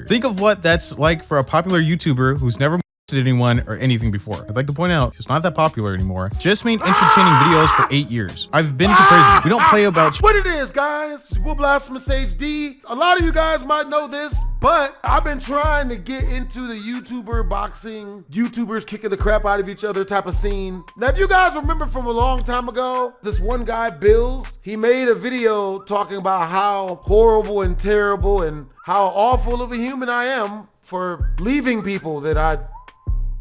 Think of what that's like for a popular YouTuber who's never anyone or anything before. I'd like to point out he's not that popular anymore. Just made entertaining videos for 8 years. I've been to prison. We don't play about what it is, guys. It's your boy BlastphamousHD. A lot of you guys might know this, but I've been trying to get into the YouTuber boxing, YouTubers kicking the crap out of each other type of scene. Now, if you guys remember from a long time ago, this one guy, Bills, he made a video talking about how horrible and terrible and how awful of a human I am for leaving people that I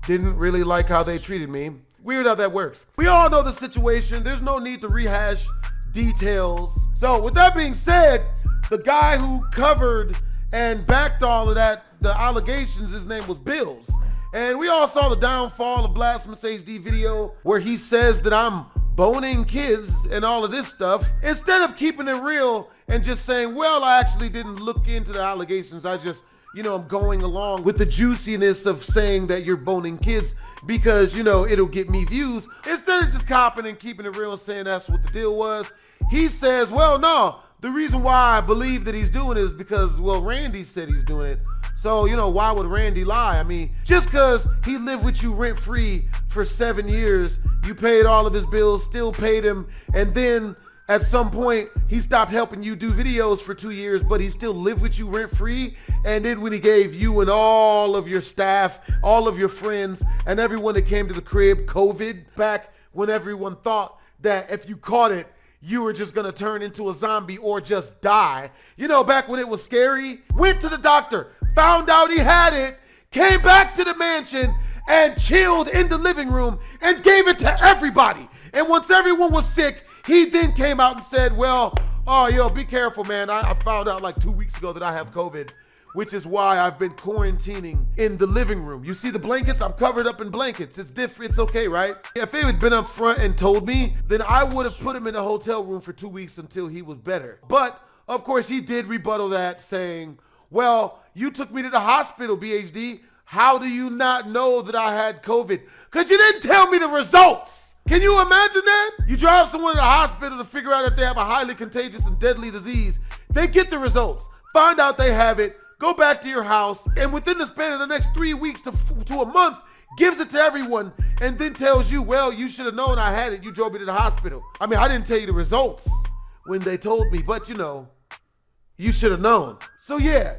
didn't really like how they treated me. Weird how that works. We all know the situation. There's no need to rehash details. So with that being said, the guy who covered and backed all of that, the allegations, his name was Bills. And we all saw the downfall of BlastphamousHD video where he says that I'm boning kids and all of this stuff. Instead of keeping it real and just saying, well, I actually didn't look into the allegations. I just, I'm going along with the juiciness of saying that you're boning kids because, it'll get me views. Instead of just copping and keeping it real and saying that's what the deal was, he says, well, no, the reason why I believe that he's doing it is because, well, Randy said he's doing it. So, why would Randy lie? I mean, just because he lived with you rent-free for 7 years, you paid all of his bills, still paid him, and then at some point, he stopped helping you do videos for 2 years, but he still lived with you rent-free. And then when he gave you and all of your staff, all of your friends, and everyone that came to the crib COVID, back when everyone thought that if you caught it, you were just gonna turn into a zombie or just die. Back when it was scary, went to the doctor, found out he had it, came back to the mansion, and chilled in the living room and gave it to everybody. And once everyone was sick, he then came out and said, well, be careful, man. I found out like 2 weeks ago that I have COVID, which is why I've been quarantining in the living room. You see the blankets? I'm covered up in blankets. It's different. It's okay, right? If he had been up front and told me, then I would have put him in a hotel room for 2 weeks until he was better. But of course, he did rebuttal that saying, well, you took me to the hospital, BHD. How do you not know that I had COVID? Because you didn't tell me the results. Can you imagine that? You drive someone to the hospital to figure out if they have a highly contagious and deadly disease. They get the results, find out they have it, go back to your house, and within the span of the next 3 weeks to a month, gives it to everyone, and then tells you, well, you should have known I had it. You drove me to the hospital. I mean, I didn't tell you the results when they told me, but you should have known. So yeah,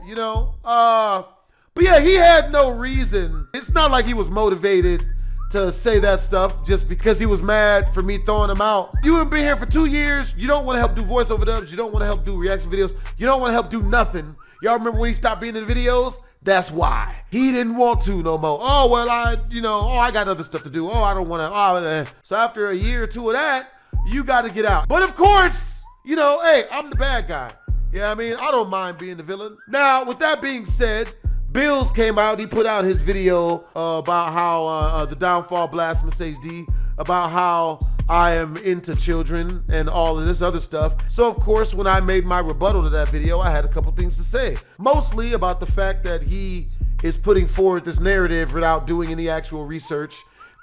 but yeah, he had no reason. It's not like he was motivated to say that stuff just because he was mad for me throwing him out. You haven't been here for 2 years. You don't want to help do voiceover dubs. You don't want to help do reaction videos. You don't want to help do nothing. Y'all remember when he stopped being in the videos? That's why. He didn't want to no more. Oh, well, I got other stuff to do. Oh, I don't want to. So after a year or two of that, you got to get out. But of course, hey, I'm the bad guy. Yeah, I mean, I don't mind being the villain. Now, with that being said, Bills came out, he put out his video about how the downfall of BlastphamousHD, about how I am into children and all of this other stuff. So of course, when I made my rebuttal to that video, I had a couple things to say. Mostly about the fact that he is putting forward this narrative without doing any actual research,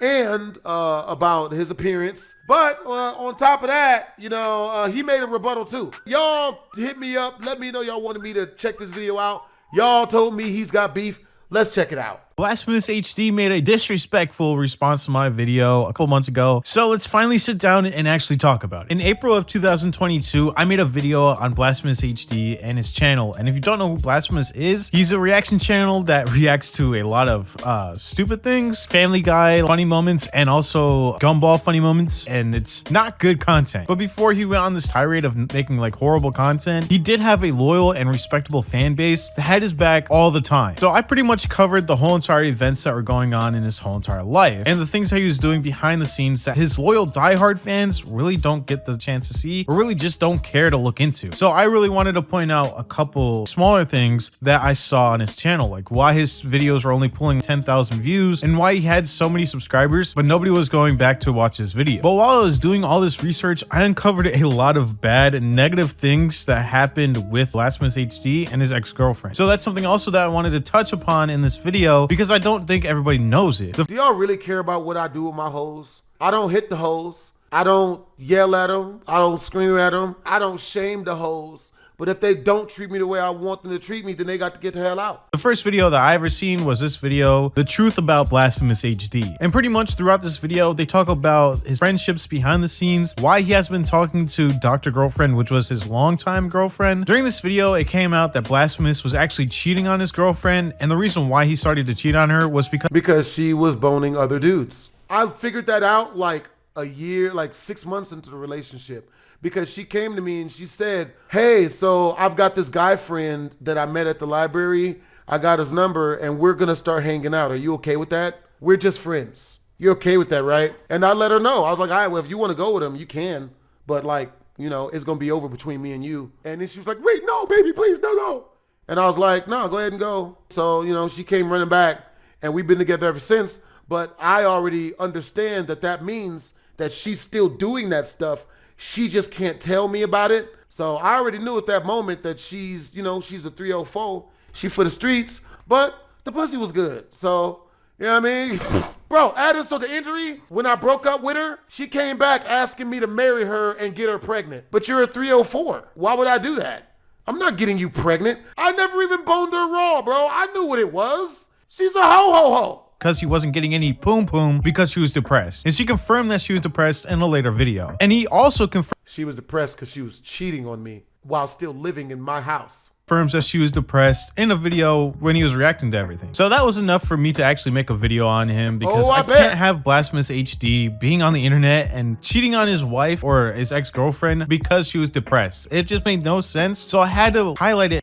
and about his appearance. But on top of that, he made a rebuttal too. Y'all hit me up, let me know y'all wanted me to check this video out. Y'all told me he's got beef. Let's check it out. BlastphamousHD made a disrespectful response to my video a couple months ago, so let's finally sit down and actually talk about it. In April of 2022, I made a video on BlastphamousHD and his channel, and if you don't know who Blasphemous is, he's a reaction channel that reacts to a lot of stupid things, Family Guy funny moments, and also Gumball funny moments, and it's not good content. But before he went on this tirade of making like horrible content, he did have a loyal and respectable fan base that had his back all the time. So I pretty much covered the whole entire events that were going on in his whole entire life and the things that he was doing behind the scenes that his loyal diehard fans really don't get the chance to see or really just don't care to look into. So I really wanted to point out a couple smaller things that I saw on his channel, like why his videos were only pulling 10,000 views and why he had so many subscribers but nobody was going back to watch his video. But while I was doing all this research, I uncovered a lot of bad and negative things that happened with BlastphamousHD and his ex-girlfriend. So that's something also that I wanted to touch upon in this video because I don't think everybody knows it. Do y'all really care about what I do with my hoes? I don't hit the hoes. I don't yell at them. I don't scream at them. I don't shame the hoes. But if they don't treat me the way I want them to treat me, then they got to get the hell out. The first video that I ever seen was this video, The Truth About Blasphemous HD. And pretty much throughout this video, they talk about his friendships behind the scenes, why he has been talking to Dr. Girlfriend, which was his longtime girlfriend. During this video, it came out that Blasphemous was actually cheating on his girlfriend, and the reason why he started to cheat on her was because she was boning other dudes. I figured that out like a year, like 6 months into the relationship. Because she came to me and she said, hey, so I've got this guy friend that I met at the library. I got his number and we're going to start hanging out. Are you okay with that? We're just friends. You're okay with that, right? And I let her know. I was like, all right, well, if you want to go with him, you can. But like, you know, it's going to be over between me and you. And then she was like, wait, no, baby, please, no. And I was like, no, go ahead and go. So, you know, she came running back and we've been together ever since. But I already understand that that means that she's still doing that stuff. She just can't tell me about it. So I already knew at that moment that she's, you know, she's a 304. She for the streets, but the pussy was good. So, you know what I mean? Bro, add this to the injury. When I broke up with her, she came back asking me to marry her and get her pregnant. But you're a 304. Why would I do that? I'm not getting you pregnant. I never even boned her raw, bro. I knew what it was. She's a ho-ho-ho. Because he wasn't getting any poom because she was depressed. And she confirmed that she was depressed in a later video. And he also confirmed she was depressed because she was cheating on me while still living in my house. Confirms that she was depressed in a video when he was reacting to everything. So that was enough for me to actually make a video on him because I can't have Blasphemous HD being on the internet and cheating on his wife or his ex-girlfriend because she was depressed. It just made no sense. So I had to highlight it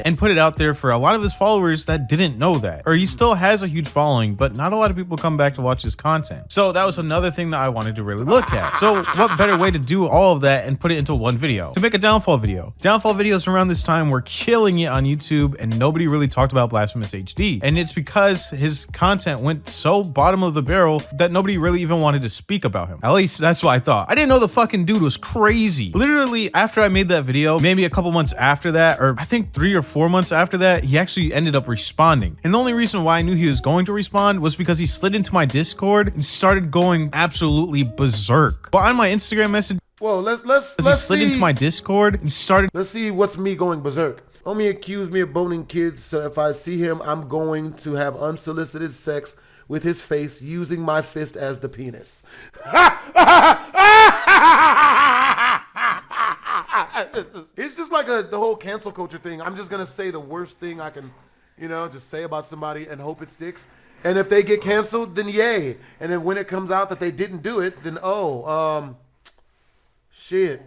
and put it out there for a lot of his followers that didn't know that. Or he still has a huge following, but not a lot of people come back to watch his content. So that was another thing that I wanted to really look at. So what better way to do all of that and put it into one video? To make a downfall video. Downfall videos around this time were killing it on YouTube and nobody really talked about Blasphemous HD. And it's because his content went so bottom of the barrel that nobody really even wanted to speak about him. At least that's what I thought. I didn't know the fucking dude was crazy. Literally after I made that video, maybe a couple months after that, or I think 3 or 4 months after that, he actually ended up responding. And the only reason why I knew he was going to respond was because he slid into my Discord and started going absolutely berserk. But on my Instagram message, whoa, let's slid into my Discord and started. Let's see what's me going berserk. Homie accused me of boning kids, so if I see him, I'm going to have unsolicited sex with his face using my fist as the penis. It's just like the whole cancel culture thing. I'm just gonna say the worst thing I can, you know, just say about somebody and hope it sticks. And if they get canceled, then yay. And then when it comes out that they didn't do it, then shit.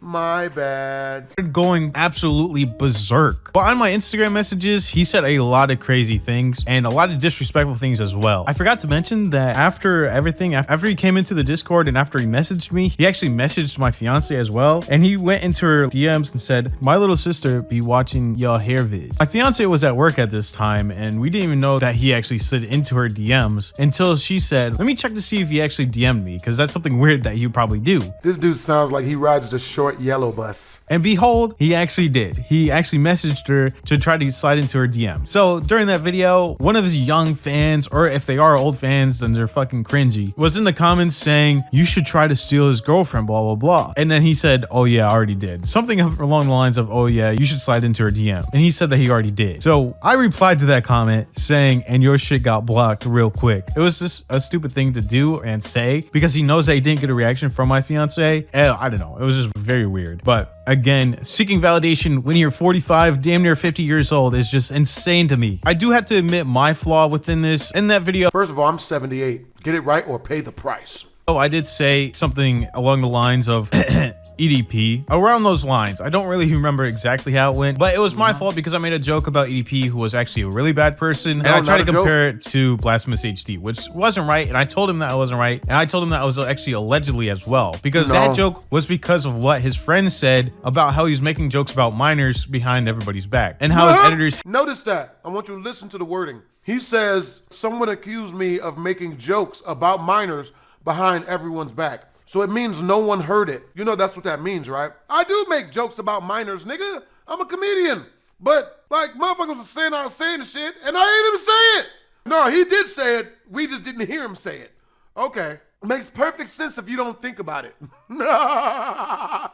My bad. Going absolutely berserk. But on my Instagram messages, he said a lot of crazy things and a lot of disrespectful things as well. I forgot to mention that after everything, after he came into the Discord and after he messaged me, he actually messaged my fiance as well. And he went into her DMs and said, my little sister be watching your hair vids. My fiance was at work at this time and we didn't even know that he actually slid into her DMs until she said, let me check to see if he actually DM'd me because that's something weird that you probably do. This dude sounds like he rides the short yellow bus. And behold, he actually did. He actually messaged her to try to slide into her DM. So during that video, one of his young fans, or if they are old fans, then they're fucking cringy, was in the comments saying, you should try to steal his girlfriend, blah, blah, blah. And then he said, oh yeah, I already did. Something along the lines of, oh yeah, you should slide into her DM. And he said that he already did. So I replied to that comment saying, and your shit got blocked real quick. It was just a stupid thing to do and say because he knows that he didn't get a reaction from my fiance. I don't know. It was just very weird. But again, seeking validation when you're 45, damn near 50 years old is just insane to me. I do have to admit my flaw within this. In that video, first of all, I'm 78. Get it right or pay the price. Oh, I did say something along the lines of EDP, around those lines. I don't really remember exactly how it went, but it was my fault because I made a joke about EDP, who was actually a really bad person, and I tried to compare it to Blasphemous HD, which wasn't right, and I told him that I wasn't right, and I told him that I was actually allegedly as well, because that joke was because of what his friend said about how he's making jokes about minors behind everybody's back, and how his editors... Notice that. I want you to listen to the wording. He says, someone accused me of making jokes about minors behind everyone's back. So it means no one heard it. You know that's what that means, right? I do make jokes about minors, nigga. I'm a comedian. But, like, motherfuckers are saying I was saying the shit, and I ain't even say it. No, he did say it. We just didn't hear him say it. Okay. Makes perfect sense if you don't think about it.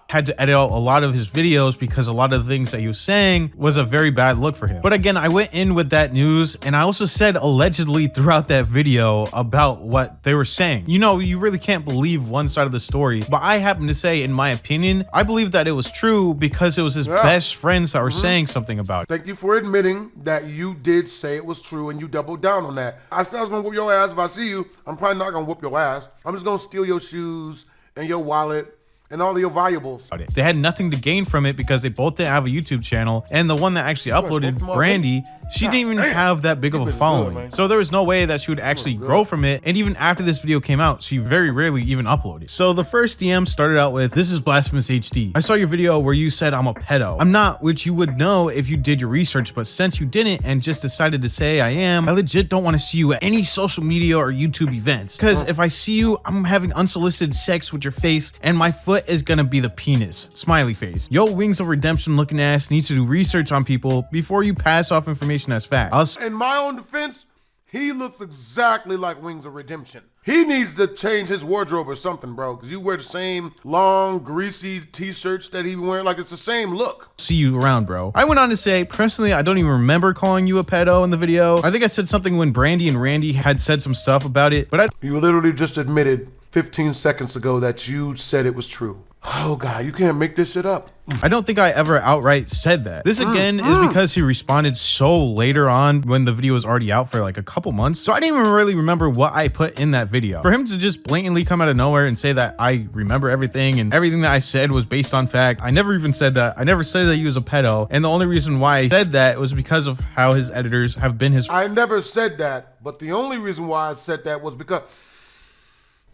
Had to edit out a lot of his videos because a lot of the things that he was saying was a very bad look for him. But again, I went in with that news and I also said allegedly throughout that video about what they were saying. You know, you really can't believe one side of the story, but I happen to say, in my opinion, I believe that it was true because it was his best friends that were saying something about it. Thank you for admitting that you did say it was true and you doubled down on that. I said I was gonna whoop your ass if I see you. I'm probably not gonna whoop your ass. I'm just gonna steal your shoes and your wallet and all of your valuables. They had nothing to gain from it because they both didn't have a YouTube channel, and the one that actually uploaded, Brandy, she didn't even have that big of a following. So there was no way that she would actually grow from it, and even after this video came out, she very rarely even uploaded. So the first DM started out with, "This is BlastphamousHD. I saw your video where you said I'm a pedo. I'm not, which you would know if you did your research, but since you didn't and just decided to say I am, I legit don't want to see you at any social media or YouTube events. Because if I see you, I'm having unsolicited sex with your face, and my foot is gonna be the penis. Smiley face. Yo, Wings of Redemption looking ass needs to do research on people before you pass off information as fact." In my own defense, he looks exactly like Wings of Redemption. He needs to change his wardrobe or something, bro, because you wear the same long, greasy t-shirts that he wearing. Like, it's the same look. See you around, bro. I went on to say, personally, I don't even remember calling you a pedo in the video. I think I said something when Brandy and Randy had said some stuff about it, but You literally just admitted 15 seconds ago that you said it was true. Oh God, you can't make this shit up. I don't think I ever outright said that. This again is because he responded so later on when the video was already out for like a couple months. So I didn't even really remember what I put in that video. For him to just blatantly come out of nowhere and say that I remember everything and everything that I said was based on fact. I never even said that. I never said that he was a pedo. And the only reason why I said that was because of how his editors have been his— I never said that, but the only reason why I said that was because—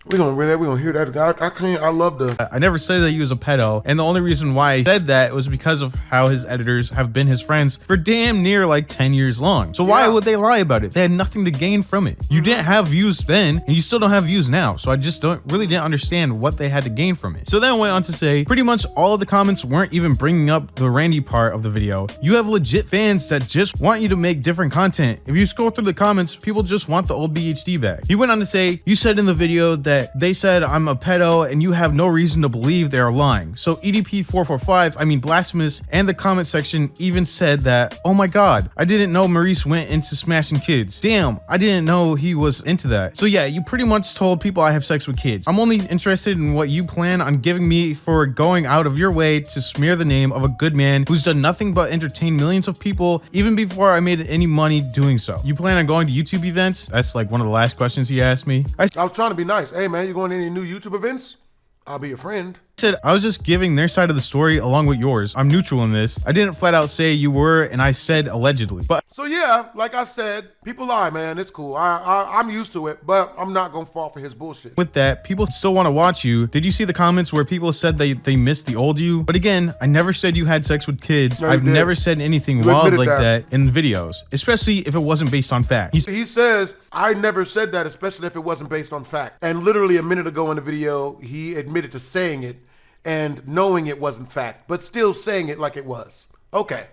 We're gonna hear that. I love the— I never said that he was a pedo, and the only reason why I said that was because of how his editors have been his friends for damn near like 10 years long. So why would they lie about it? They had nothing to gain from it. You didn't have views then, and you still don't have views now. So I just didn't understand what they had to gain from it. So then I went on to say, pretty much all of the comments weren't even bringing up the Randy part of the video. You have legit fans that just want you to make different content. If you scroll through the comments, people just want the old BHD back. He went on to say, you said in the video that they said I'm a pedo and you have no reason to believe they are lying. So EDP445, I mean Blasphemous, and the comment section even said that, oh my God, I didn't know Maurice went into smashing kids. Damn, I didn't know he was into that. So yeah, you pretty much told people I have sex with kids. I'm only interested in what you plan on giving me for going out of your way to smear the name of a good man who's done nothing but entertain millions of people even before I made any money doing so. You plan on going to YouTube events? That's like one of the last questions he asked me. I was trying to be nice. Hey man, you going to any new YouTube events? I'll be your friend. Said I was just giving their side of the story along with yours. I'm neutral in this. I didn't flat out say you were, and I said allegedly. But so yeah, like I said, people lie, man. It's cool. I'm used to it, but I'm not gonna fall for his bullshit. With that, people still want to watch you. Did you see the comments where people said they missed the old you? But again, I never said you had sex with kids. No, I've never said anything wild like that in videos, especially if it wasn't based on fact. He says, I never said that, especially if it wasn't based on fact. And literally a minute ago in the video, he admitted to saying it and knowing it wasn't fact, but still saying it like it was. Okay.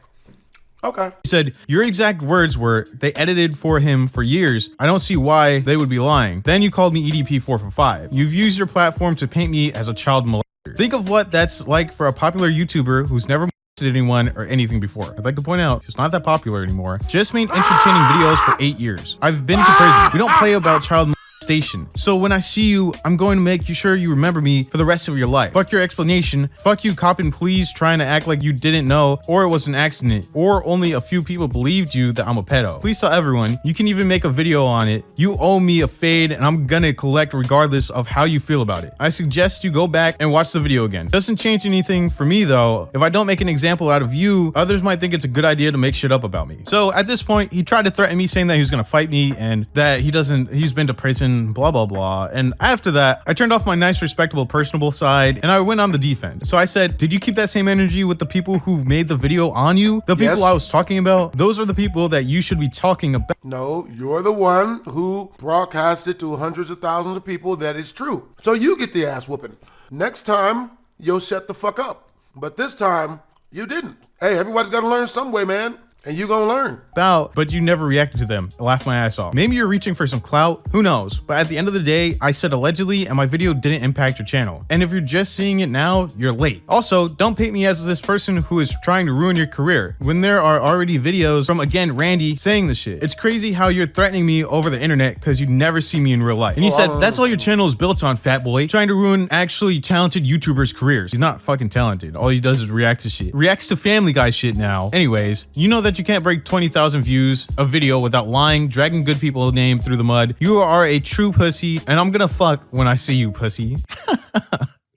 He said, your exact words were, they edited for him for years. I don't see why they would be lying. Then you called me EDP445. You've used your platform to paint me as a child molester. Think of what that's like for a popular YouTuber who's never molested anyone or anything before. I'd like to point out, he's not that popular anymore. Just made entertaining videos for 8 years. I've been to prison. We don't play about child molestation. So when I see you, I'm going to make sure you remember me for the rest of your life. Fuck your explanation. Fuck you, cop and please trying to act like you didn't know or it was an accident or only a few people believed you that I'm a pedo. Please tell everyone. You can even make a video on it. You owe me a fade and I'm gonna collect regardless of how you feel about it. I suggest you go back and watch the video again. Doesn't change anything for me though. If I don't make an example out of you, others might think it's a good idea to make shit up about me. So at this point, he tried to threaten me saying that he was gonna fight me and that he's been to prison, blah blah blah. And after that, I turned off my nice, respectable, personable side and I went on the defense. So I said, did you keep that same energy with the people who made the video on you? The people I was talking about? Those are the people that you should be talking about. No, you're the one who broadcasted to hundreds of thousands of people that is true. So you get the ass whooping. Next time, you'll shut the fuck up. But this time, you didn't. Hey, everybody's got to learn some way, man. And you gonna learn. But you never reacted to them. I laughed my ass off. Maybe you're reaching for some clout, who knows? But at the end of the day, I said allegedly, and my video didn't impact your channel. And if you're just seeing it now, you're late. Also, don't paint me as this person who is trying to ruin your career when there are already videos from, again, Randy saying the shit. It's crazy how you're threatening me over the internet because you never see me in real life. And he said, that's all your channel is built on, fat boy. Trying to ruin actually talented YouTubers' careers. He's not fucking talented. All he does is react to shit. Reacts to Family Guy shit now. Anyways, you know that you can't break 20,000 views a video without lying, dragging good people's name through the mud. You are a true pussy, and I'm gonna fuck when I see you, pussy.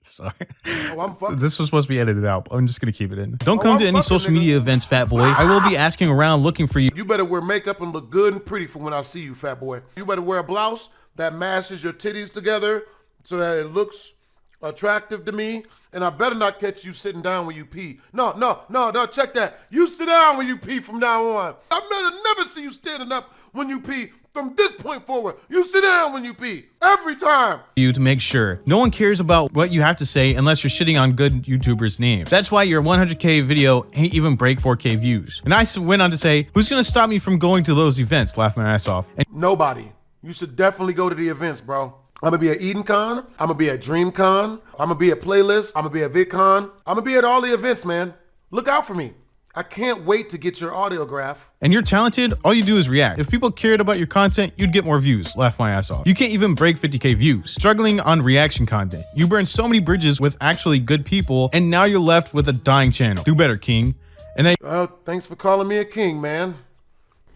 Sorry. Oh, I'm fucking. This was supposed to be edited out. I'm just gonna keep it in. Don't come to any social media events, fat boy. I will be asking around looking for you. You better wear makeup and look good and pretty for when I see you, fat boy. You better wear a blouse that mashes your titties together so that it looks attractive to me, and I better not catch you sitting down when you pee. No, check that. You sit down when you pee from now on. I better never see you standing up when you pee. From this point forward, you sit down when you pee. Every time. You to make sure. No one cares about what you have to say unless you're shitting on good YouTubers' names. That's why your 100K video ain't even break 4K views. And I went on to say, who's gonna stop me from going to those events? Laugh my ass off. And nobody. You should definitely go to the events, bro. I'm gonna be at EdenCon, I'm gonna be at DreamCon, I'm gonna be at Playlist, I'm gonna be at VidCon, I'm gonna be at all the events, man. Look out for me. I can't wait to get your autograph. And you're talented, all you do is react. If people cared about your content, you'd get more views. Laugh my ass off. You can't even break 50K views. Struggling on reaction content. You burned so many bridges with actually good people, and now you're left with a dying channel. Do better, king. And thanks for calling me a king, man.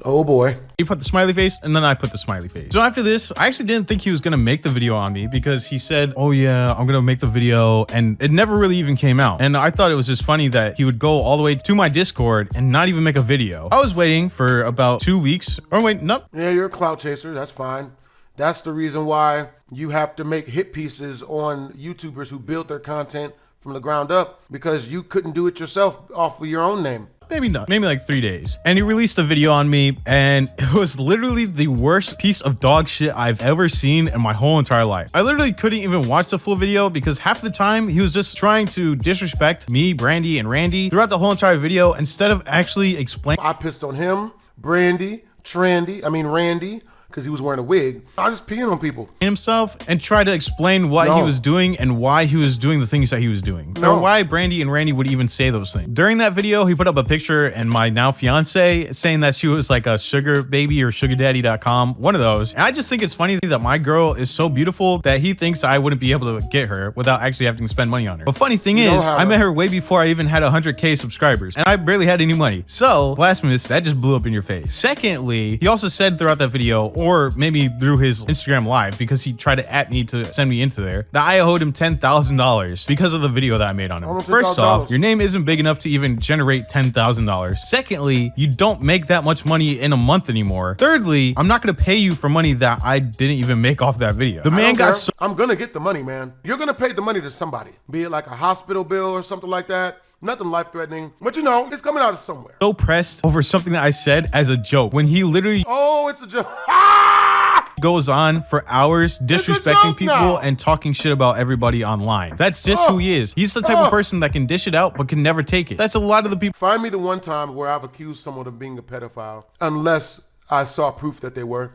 Oh boy. He put the smiley face, and then I put the smiley face. So after this, I actually didn't think he was gonna make the video on me because he said, oh yeah, I'm gonna make the video, and it never really even came out. And I thought it was just funny that he would go all the way to my Discord and not even make a video. I was waiting for about 2 weeks, or wait, nope. Yeah, you're a clout chaser, that's fine. That's the reason why you have to make hit pieces on YouTubers who built their content from the ground up, because you couldn't do it yourself off of your own name. Maybe not, maybe like 3 days. And he released a video on me, and it was literally the worst piece of dog shit I've ever seen in my whole entire life. I literally couldn't even watch the full video because half the time he was just trying to disrespect me, Brandy, and Randy throughout the whole entire video instead of actually explaining. I pissed on him, Randy, because he was wearing a wig. I just peeing on people. Himself and try to explain what he was doing and why he was doing the things that he was doing. Or why Brandy and Randy would even say those things. During that video, he put up a picture and my now fiance saying that she was like a sugar baby or sugardaddy.com, one of those. And I just think it's funny that my girl is so beautiful that he thinks I wouldn't be able to get her without actually having to spend money on her. But funny thing is, I met her way before I even had 100K subscribers and I barely had any money. So, Blasphemous, that just blew up in your face. Secondly, he also said throughout that video, or maybe through his Instagram live, because he tried to at me to send me into there, that I owed him $10,000 because of the video that I made on him. First off, your name isn't big enough to even generate $10,000. Secondly, you don't make that much money in a month anymore. Thirdly, I'm not gonna pay you for money that I didn't even make off that video. The man got so— I'm gonna get the money, man. You're gonna pay the money to somebody, be it like a hospital bill or something like that. Nothing life-threatening, but you know, it's coming out of somewhere. So pressed over something that I said as a joke when he literally— oh, it's a joke. goes on for hours disrespecting people and talking shit about everybody online. That's just who he is. He's the type of person that can dish it out but can never take it. That's a lot of the people. Find me the one time where I've accused someone of being a pedophile, unless I saw proof that they were.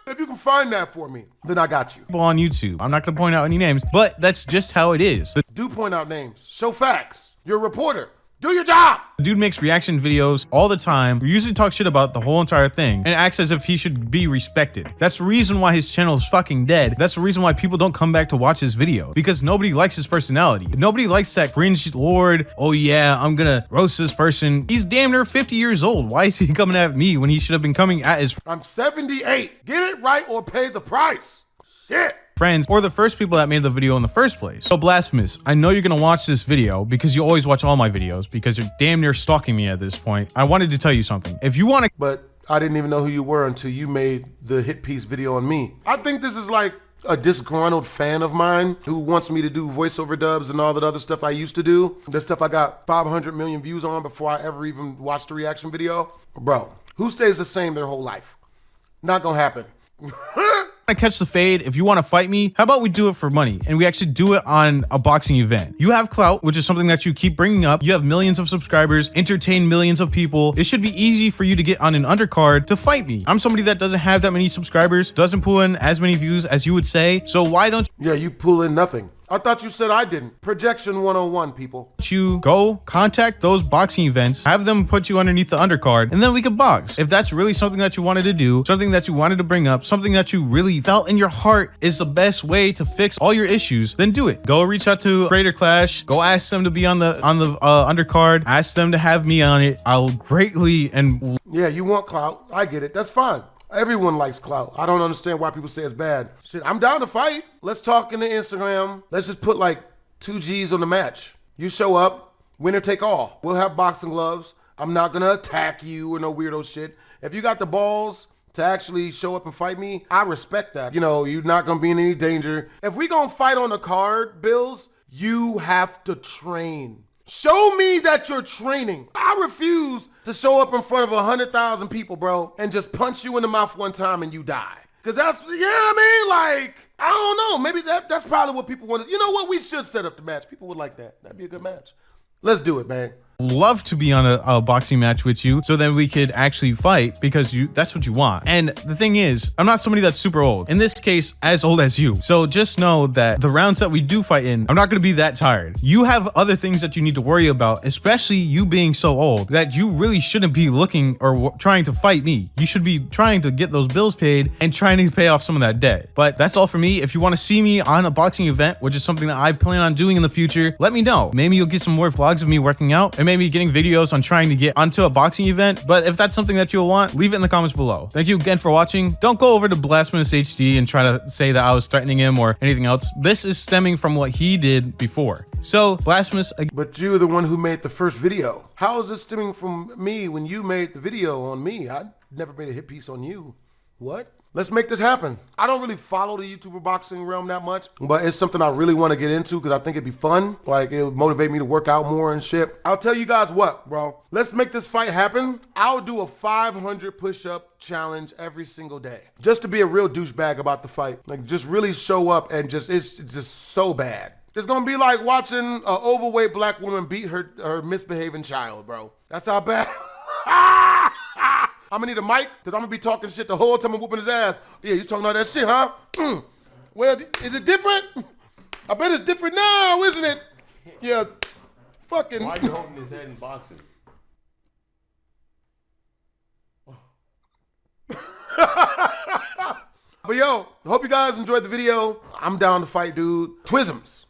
If you can find that for me, then I got you. On YouTube. I'm not gonna point out any names, but that's just how it is. Do point out names. Show facts. You're a reporter. Do your job. The dude makes reaction videos all the time. We usually talk shit about the whole entire thing and acts as if he should be respected. That's the reason why his channel is fucking dead. That's the reason why people don't come back to watch his video, because nobody likes his personality. Nobody likes that cringe lord. Oh yeah, I'm gonna roast this person. He's damn near 50 years old. Why is he coming at me when he should have been coming at his— I'm 78. Get it right or pay the price. Shit. Friends, or the first people that made the video in the first place. So Blasphemous, I know you're gonna watch this video because you always watch all my videos because you're damn near stalking me at this point. I wanted to tell you something. If you want to— but I didn't even know who you were until you made the hit piece video on me. I think this is like a disgruntled fan of mine who wants me to do voiceover dubs and all that other stuff I used to do. The stuff I got 500 million views on before I ever even watched a reaction video. Bro, who stays the same their whole life? Not gonna happen. to catch the fade, if you want to fight me, how about we do it for money and we actually do it on a boxing event? You have clout, which is something that you keep bringing up. You have millions of subscribers, entertain millions of people. It should be easy for you to get on an undercard to fight me. I'm somebody that doesn't have that many subscribers, doesn't pull in as many views as you would say. So why don't Yeah, you pull in nothing. I thought you said I didn't. Projection 101, people. you go contact those boxing events, have them put you underneath the undercard, and then we could box. If that's really something that you wanted to do, something that you wanted to bring up, something that you really felt in your heart is the best way to fix all your issues, then do it. Go reach out to Creator Clash, go ask them to be on the undercard, ask them to have me on it. I'll greatly and Yeah, you want clout. I get it. That's fine. Everyone likes clout. I don't understand why people say it's bad. Shit, I'm down to fight. Let's talk in the Instagram. Let's just put like 2 G's on the match. You show up, winner take all. We'll have boxing gloves. I'm not gonna attack you or no weirdo shit. If you got the balls to actually show up and fight me, I respect that. You know, you're not gonna be in any danger. If we gonna fight on the card, Bills, you have to train. Show me that you're training. I refuse to show up in front of 100,000 people, bro, and just punch you in the mouth one time and you die. Cause that's, you know what I mean? Like, I don't know. Maybe that's probably what people want. You know what? We should set up the match. People would like that. That'd be a good match. Let's do it, man. love to be on a boxing match with you so then we could actually fight because that's what you want. And the thing is, I'm not somebody that's super old. In this case, as old as you. So just know that the rounds that we do fight in, I'm not going to be that tired. You have other things that you need to worry about, especially you being so old that you really shouldn't be looking or trying to fight me. You should be trying to get those bills paid and trying to pay off some of that debt. But that's all for me. If you want to see me on a boxing event, which is something that I plan on doing in the future, let me know. Maybe you'll get some more vlogs of me working out and maybe getting videos on trying to get onto a boxing event. But if that's something that you'll want, leave it in the comments below. Thank you again for watching. Don't go over to BlastphamousHD and try to say that I was threatening him or anything else. This is stemming from what he did before. So Blasphemous. But you're the one who made the first video. How is this stemming from me when you made the video on me? I never made a hit piece on you. What? Let's make this happen. I don't really follow the YouTuber boxing realm that much, but it's something I really want to get into because I think it'd be fun. Like, it would motivate me to work out more and shit. I'll tell you guys what, bro. Let's make this fight happen. I'll do a 500 push-up challenge every single day just to be a real douchebag about the fight. Like, just really show up and just, it's just so bad. It's gonna be like watching an overweight black woman beat her misbehaving child, bro. That's how bad. I'm gonna need a mic, because I'm gonna be talking shit the whole time I'm whooping his ass. Yeah, you talking all that shit, huh? Well, is it different? I bet it's different now, isn't it? Yeah, fucking. Why are you holding his head in boxing? But yo, I hope you guys enjoyed the video. I'm down to fight, dude. Twisms.